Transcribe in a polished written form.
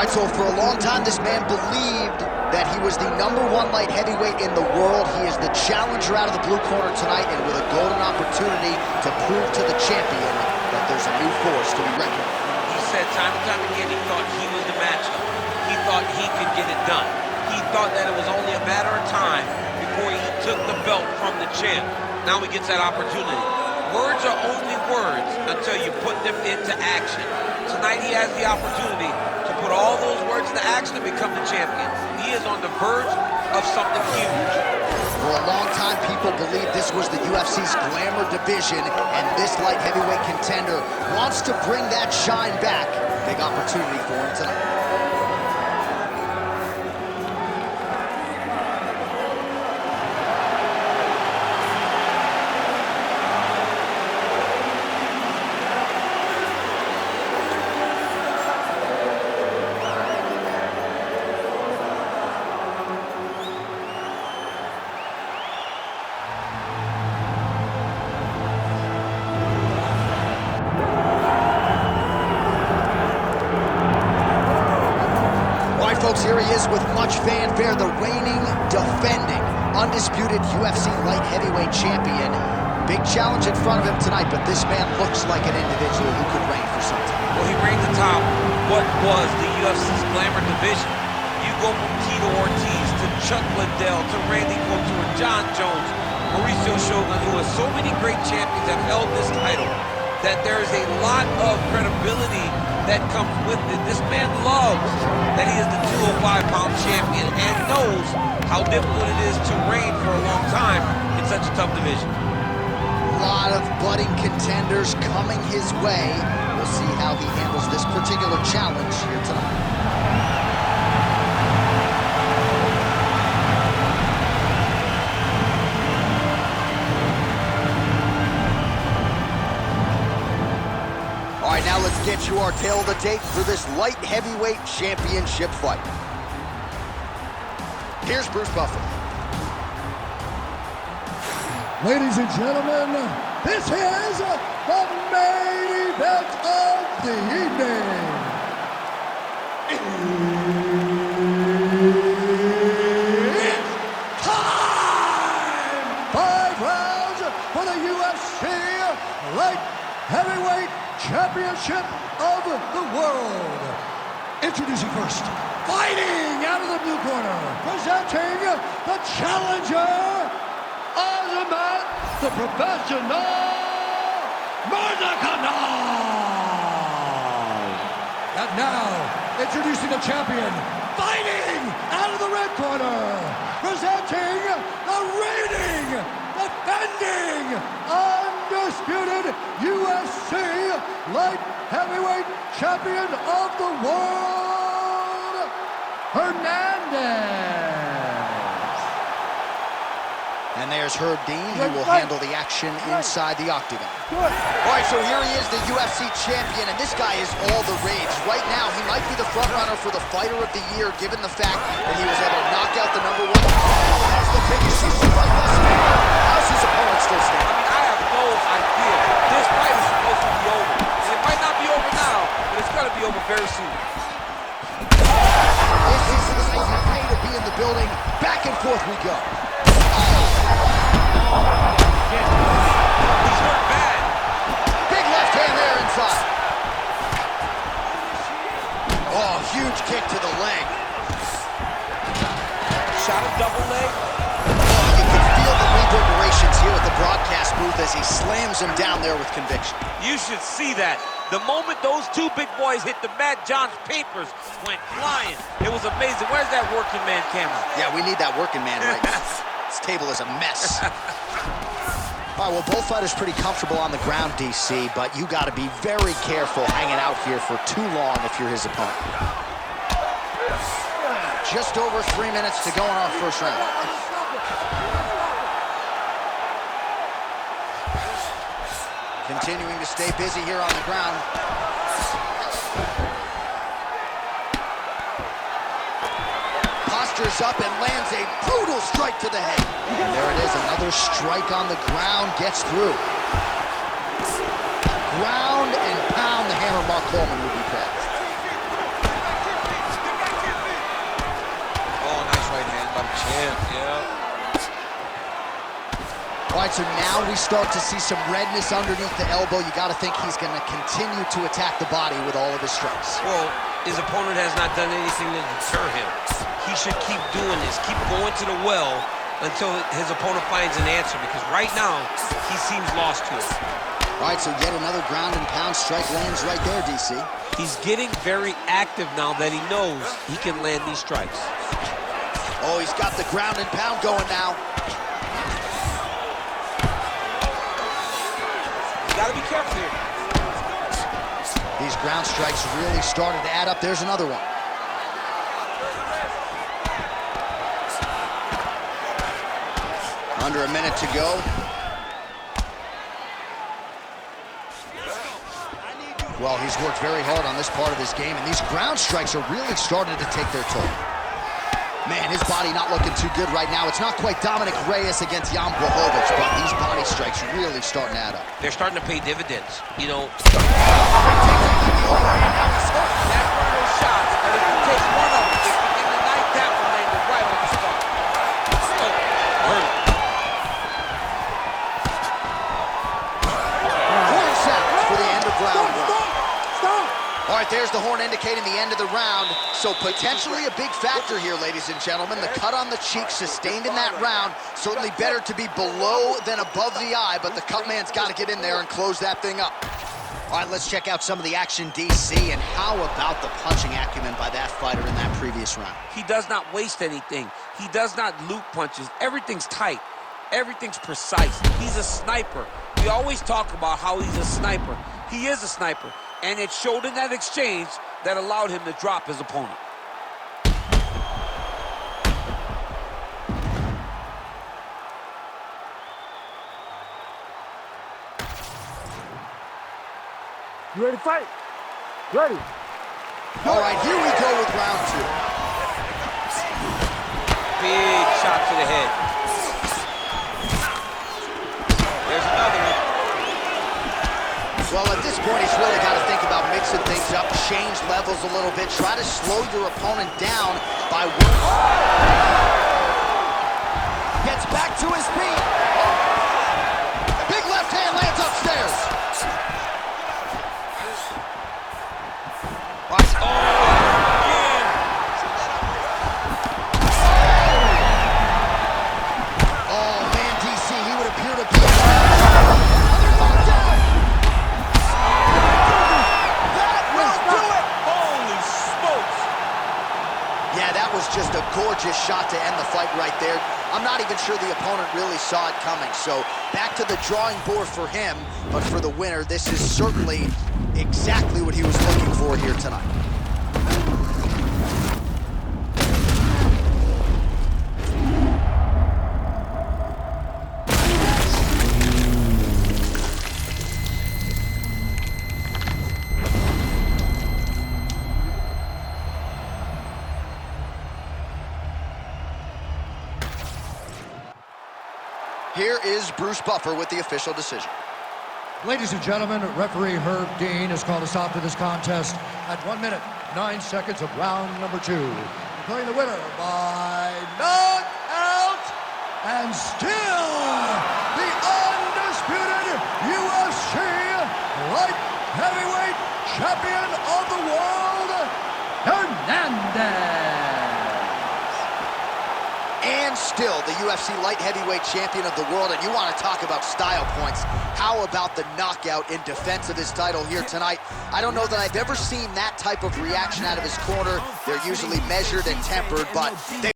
All right, so for a long time, this man believed that he was the #1 light heavyweight in the world. He is the challenger out of the blue corner tonight, and with a golden opportunity to prove to the champion that there's a new force to be reckoned with. He said time and time again he thought he was the matchup. He thought he could get it done. He thought that it was only a matter of time before he took the belt from the champ. Now he gets that opportunity. Words are only words until you put them into action. Tonight he has the opportunity to put all those words into action and become the champion. He is on the verge of something huge. For a long time, people believed this was the UFC's glamour division, and this light heavyweight contender wants to bring that shine back. Big opportunity for him tonight. Folks, here he is with much fanfare, the reigning, defending, undisputed UFC light heavyweight champion. Big challenge in front of him tonight, but this man looks like an individual who could reign for some time. Well, he reigned atop what was the UFC's glamour division. You go from Tito Ortiz to Chuck Liddell to Randy Couture, John Jones, Mauricio Shogun, who has so many great champions that have held this title, that there's a lot of credibility that comes with it. This man loves that he is the 205-pound champion and knows how difficult it is to reign for a long time in such a tough division. A lot of budding contenders coming his way. We'll see how he handles this particular challenge here tonight. All right, now let's get you our tale of the tape for this light heavyweight championship fight. Here's Bruce Buffer. Ladies and gentlemen, this is the main event of the evening. It's time! 5 rounds for the UFC Light Heavyweight Championship of the world. Introducing first, fighting out of the blue corner, presenting the challenger, Azamat, the professional, Murzakanov. And now, introducing the champion, fighting out of the red corner, presenting the reigning, defending, undisputed UFC light heavyweight champion of the world, Hernandez. And there's Herb Dean. He will handle the action inside the octagon. All right, so here he is, the UFC champion, and this guy is all the rage. Right now, he might be the front runner for the fighter of the year, given the fact that he was able to knock out the #1. That's the biggest issue fight thus far. How's his opponent still standing? I mean, I have no idea. This fight is supposed to be over. And it might not be over now, but it's going to be over very soon. This is the pay to be in the building. Back and forth we go. He's hurt bad. Big left hand there inside. Oh, huge kick to the leg. Shot a double leg. Oh, you can feel the reverberations here at the broadcast booth as he slams him down there with conviction. You should see that. The moment those two big boys hit the Matt John's papers went flying. It was amazing. Where's that working man camera? Yeah, we need that working man right now. This table is a mess. All right, well, both fighters pretty comfortable on the ground, DC, but you got to be very careful hanging out here for too long if you're his opponent. Just over 3 minutes to go in our first round. Continuing to stay busy here on the ground. Postures up and lands a brutal strike to the head. And there it is, another strike on the ground, gets through. Ground and pound, the hammer Mark Coleman would be proud. Yeah. All right, so now we start to see some redness underneath the elbow. You got to think he's going to continue to attack the body with all of his strikes. Well, his opponent has not done anything to deter him. He should keep doing this, keep going to the well until his opponent finds an answer, because right now, he seems lost to it. All right, so yet another ground and pound strike lands right there, DC. He's getting very active now that he knows he can land these strikes. Oh, he's got the ground and pound going now. Gotta be careful here. These ground strikes really started to add up. There's another one. Under a minute to go. Well, he's worked very hard on this part of his game, and these ground strikes are really starting to take their toll. Man, his body not looking too good right now. It's not quite Dominic Reyes against Jan Blachowicz, but these body strikes really starting to add up. They're starting to pay dividends, you know. That's one of those shots that if you take one of them, if you get the night that one landed right on the spot. Oh, hurt him. Horn sound for the end of round one. All right, there's the horn indicating the end of the round. So potentially a big factor here, ladies and gentlemen. The cut on the cheek sustained in that round. Certainly better to be below than above the eye, but the cut man's got to get in there and close that thing up. All right, let's check out some of the action, DC, and how about the punching acumen by that fighter in that previous round? He does not waste anything. He does not loop punches. Everything's tight. Everything's precise. He's a sniper. We always talk about how he's a sniper. He is a sniper. And it showed in that exchange that allowed him to drop his opponent. You ready to fight? Ready. All right, here we go with round two. Big shot to the head. There's another one. Well, at this point, he's really got to think about mixing things up, change levels a little bit, try to slow your opponent down by one. Gets back to his feet. Big left hand lands upstairs. Oh, man, DC, he would appear to be... Just a gorgeous shot to end the fight right there. I'm not even sure the opponent really saw it coming. So back to the drawing board for him, but for the winner, this is certainly exactly what he was looking for here tonight. Here is Bruce Buffer with the official decision. Ladies and gentlemen, referee Herb Dean has called a stop to this contest at 1 minute, 9 seconds of round number 2. Declaring the winner by knockout and still the undisputed UFC light heavyweight champion of the world, Hernandez. And still the UFC light heavyweight champion of the world. And you want to talk about style points. How about the knockout in defense of his title here tonight? I don't know that I've ever seen that type of reaction out of his corner. They're usually measured and tempered, but they